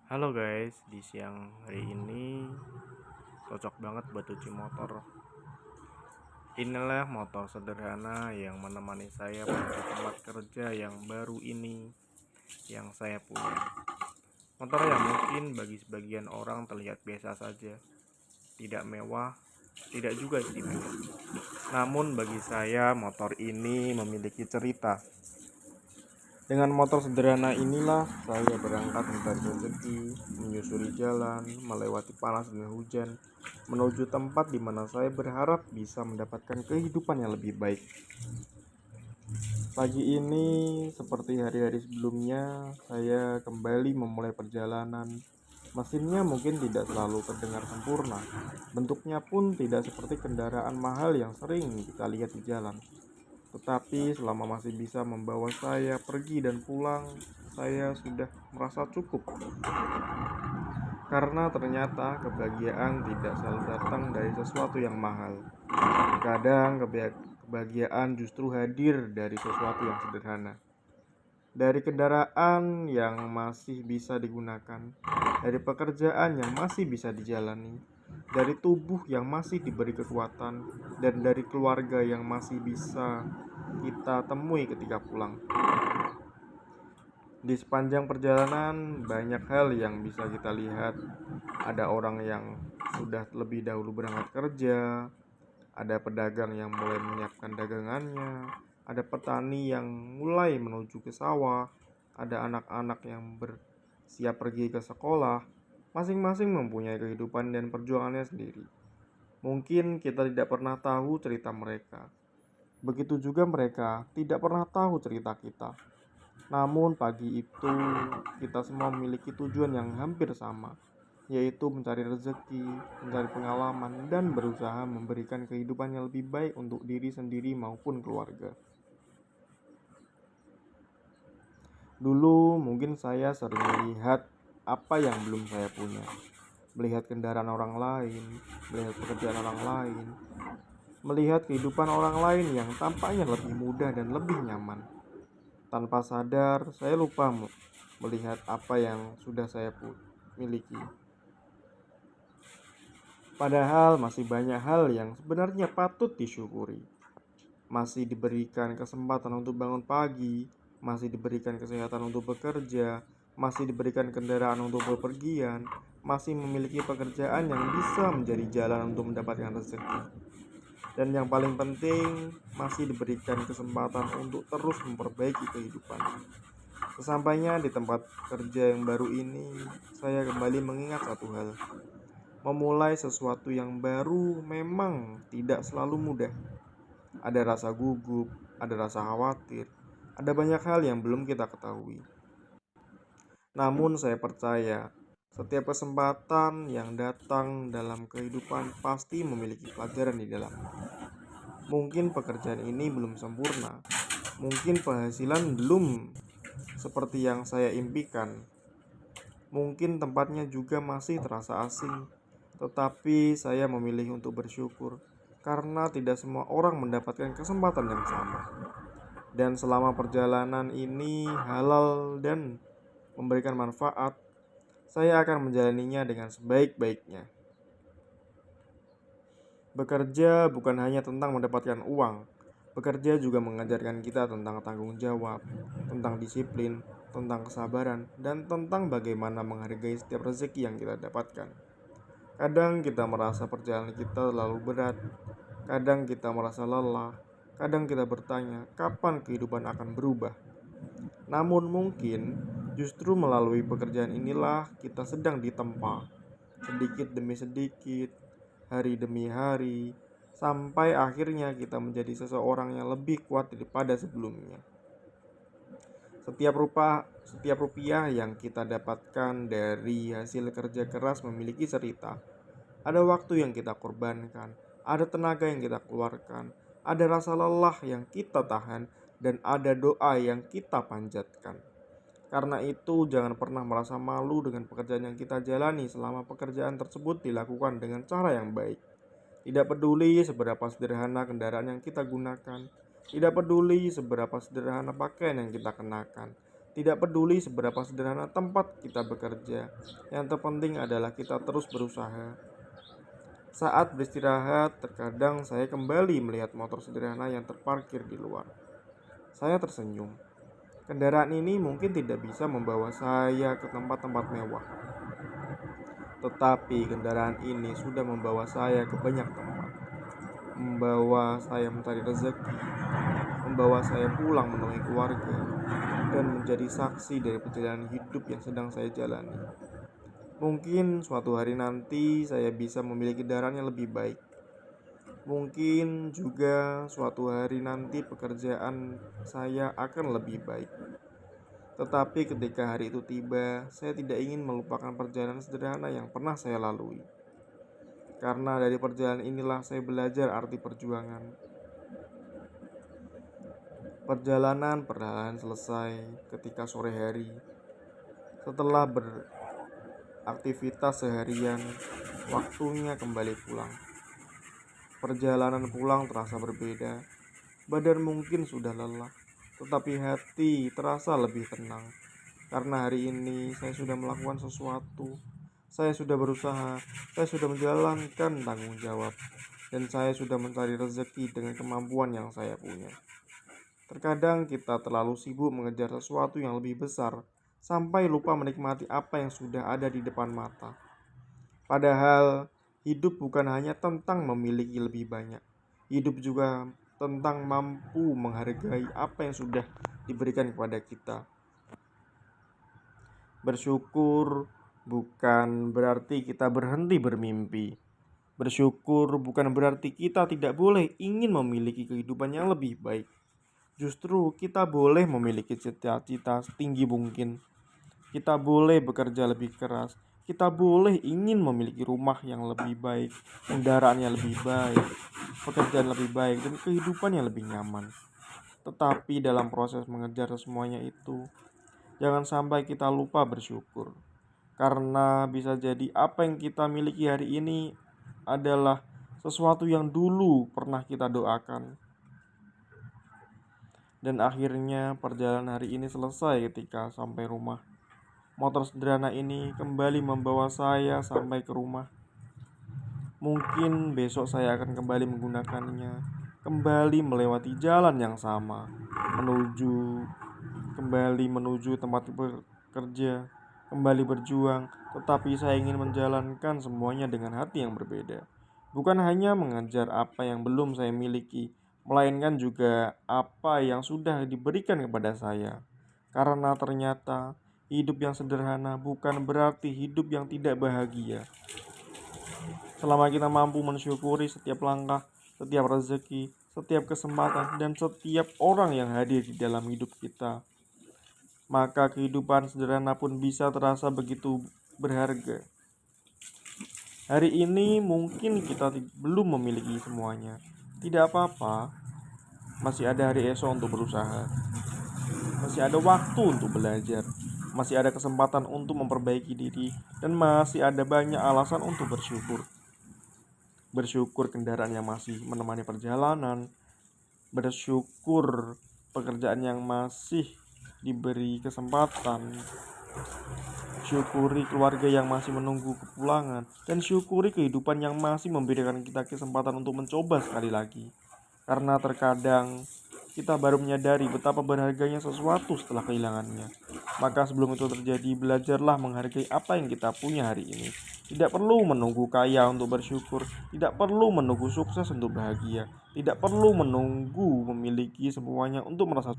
Halo guys, di siang hari ini cocok banget buat cuci motor. Inilah motor sederhana yang menemani saya menuju tempat kerja yang baru ini yang saya punya. Motor yang mungkin bagi sebagian orang terlihat biasa saja, tidak mewah, tidak juga istimewa. Namun bagi saya motor ini memiliki cerita. Dengan motor sederhana inilah saya berangkat mencari rezeki, menyusuri jalan, melewati panas dan hujan, menuju tempat di mana saya berharap bisa mendapatkan kehidupan yang lebih baik. Pagi ini, seperti hari-hari sebelumnya, saya kembali memulai perjalanan. Mesinnya mungkin tidak selalu terdengar sempurna, bentuknya pun tidak seperti kendaraan mahal yang sering kita lihat di jalan. Tetapi selama masih bisa membawa saya pergi dan pulang, saya sudah merasa cukup. Karena ternyata kebahagiaan tidak selalu datang dari sesuatu yang mahal. Kadang kebahagiaan justru hadir dari sesuatu yang sederhana. Dari kendaraan yang masih bisa digunakan, dari pekerjaan yang masih bisa dijalani, dari tubuh yang masih diberi kekuatan, dan dari keluarga yang masih bisa kita temui ketika pulang. Di sepanjang perjalanan, banyak hal yang bisa kita lihat. Ada orang yang sudah lebih dahulu berangkat kerja, ada pedagang yang mulai menyiapkan dagangannya, ada petani yang mulai menuju ke sawah, ada anak-anak yang bersiap pergi ke sekolah. Masing-masing mempunyai kehidupan dan perjuangannya sendiri. Mungkin kita tidak pernah tahu cerita mereka. Begitu juga mereka tidak pernah tahu cerita kita. Namun pagi itu kita semua memiliki tujuan yang hampir sama, yaitu mencari rezeki, mencari pengalaman, dan berusaha memberikan kehidupan yang lebih baik untuk diri sendiri maupun keluarga. Dulu mungkin saya sering melihat apa yang belum saya punya, melihat kendaraan orang lain, melihat pekerjaan orang lain, melihat kehidupan orang lain yang tampaknya lebih mudah dan lebih nyaman. Tanpa sadar, saya lupa melihat apa yang sudah saya miliki. Padahal masih banyak hal yang sebenarnya patut disyukuri. Masih diberikan kesempatan untuk bangun pagi, masih diberikan kesehatan untuk bekerja, masih diberikan kendaraan untuk bepergian, masih memiliki pekerjaan yang bisa menjadi jalan untuk mendapatkan rezeki. Dan yang paling penting, masih diberikan kesempatan untuk terus memperbaiki kehidupan. Sesampainya di tempat kerja yang baru ini, saya kembali mengingat satu hal. Memulai sesuatu yang baru memang tidak selalu mudah. Ada rasa gugup, ada rasa khawatir, ada banyak hal yang belum kita ketahui. Namun saya percaya, setiap kesempatan yang datang dalam kehidupan pasti memiliki pelajaran di dalamnya. Mungkin pekerjaan ini belum sempurna, mungkin penghasilan belum seperti yang saya impikan. Mungkin tempatnya juga masih terasa asing, tetapi saya memilih untuk bersyukur karena tidak semua orang mendapatkan kesempatan yang sama. Dan selama perjalanan ini halal dan memberikan manfaat, saya akan menjalaninya dengan sebaik-baiknya. Bekerja bukan hanya tentang mendapatkan uang, bekerja juga mengajarkan kita tentang tanggung jawab, tentang disiplin, tentang kesabaran, dan tentang bagaimana menghargai setiap rezeki yang kita dapatkan. Kadang kita merasa perjalanan kita terlalu berat, kadang kita merasa lelah, kadang kita bertanya, kapan kehidupan akan berubah? Namun mungkin justru melalui pekerjaan inilah kita sedang ditempa, sedikit demi sedikit, hari demi hari, sampai akhirnya kita menjadi seseorang yang lebih kuat daripada sebelumnya. Setiap rupiah yang kita dapatkan dari hasil kerja keras memiliki cerita. Ada waktu yang kita korbankan, ada tenaga yang kita keluarkan, ada rasa lelah yang kita tahan, dan ada doa yang kita panjatkan. Karena itu, jangan pernah merasa malu dengan pekerjaan yang kita jalani selama pekerjaan tersebut dilakukan dengan cara yang baik. Tidak peduli seberapa sederhana kendaraan yang kita gunakan, tidak peduli seberapa sederhana pakaian yang kita kenakan, Tidak peduli seberapa sederhana tempat kita bekerja, yang terpenting adalah kita terus berusaha. Saat beristirahat, terkadang saya kembali melihat motor sederhana yang terparkir di luar. Saya tersenyum. Kendaraan ini mungkin tidak bisa membawa saya ke tempat-tempat mewah, tetapi kendaraan ini sudah membawa saya ke banyak tempat. Membawa saya mencari rezeki, membawa saya pulang menemui keluarga, dan menjadi saksi dari perjalanan hidup yang sedang saya jalani. Mungkin suatu hari nanti saya bisa memiliki kendaraan yang lebih baik. Mungkin juga suatu hari nanti pekerjaan saya akan lebih baik. Tetapi ketika hari itu tiba, saya tidak ingin melupakan perjalanan sederhana yang pernah saya lalui. Karena dari perjalanan inilah saya belajar arti perjuangan. Perjalanan perlahan selesai ketika sore hari. Setelah beraktivitas seharian, waktunya kembali pulang. Perjalanan pulang terasa berbeda. Badan mungkin sudah lelah, tetapi hati terasa lebih tenang. Karena hari ini saya sudah melakukan sesuatu. Saya sudah berusaha, saya sudah menjalankan tanggung jawab, dan saya sudah mencari rezeki dengan kemampuan yang saya punya. Terkadang kita terlalu sibuk mengejar sesuatu yang lebih besar, sampai lupa menikmati apa yang sudah ada di depan mata. Padahal, hidup bukan hanya tentang memiliki lebih banyak. Hidup juga tentang mampu menghargai apa yang sudah diberikan kepada kita. Bersyukur bukan berarti kita berhenti bermimpi. Bersyukur bukan berarti kita tidak boleh ingin memiliki kehidupan yang lebih baik. Justru kita boleh memiliki cita-cita setinggi mungkin. Kita boleh bekerja lebih keras. Kita boleh ingin memiliki rumah yang lebih baik, kendaraan yang lebih baik, pekerjaan lebih baik, dan kehidupan yang lebih nyaman. Tetapi dalam proses mengejar semuanya itu, jangan sampai kita lupa bersyukur. Karena bisa jadi apa yang kita miliki hari ini adalah sesuatu yang dulu pernah kita doakan. Dan akhirnya perjalanan hari ini selesai ketika sampai rumah. Motor sederhana ini kembali membawa saya sampai ke rumah. Mungkin besok saya akan kembali menggunakannya, kembali melewati jalan yang sama, kembali menuju tempat bekerja, kembali berjuang, tetapi saya ingin menjalankan semuanya dengan hati yang berbeda. Bukan hanya mengejar apa yang belum saya miliki, melainkan juga apa yang sudah diberikan kepada saya. Karena ternyata hidup yang sederhana bukan berarti hidup yang tidak bahagia. Selama kita mampu mensyukuri setiap langkah, setiap rezeki, setiap kesempatan, dan setiap orang yang hadir di dalam hidup kita, maka kehidupan sederhana pun bisa terasa begitu berharga. Hari ini mungkin kita belum memiliki semuanya. Tidak apa-apa, masih ada hari esok untuk berusaha. Masih ada waktu untuk belajar. Masih ada kesempatan untuk memperbaiki diri. Dan masih ada banyak alasan untuk bersyukur. Bersyukur kendaraan yang masih menemani perjalanan. Bersyukur pekerjaan yang masih diberi kesempatan. Syukuri keluarga yang masih menunggu kepulangan. Dan syukuri kehidupan yang masih memberikan kita kesempatan untuk mencoba sekali lagi. Karena terkadang kita baru menyadari betapa berharganya sesuatu setelah kehilangannya. Maka sebelum itu terjadi, belajarlah menghargai apa yang kita punya hari ini. Tidak perlu menunggu kaya untuk bersyukur. Tidak perlu menunggu sukses untuk bahagia. Tidak perlu menunggu memiliki semuanya untuk merasa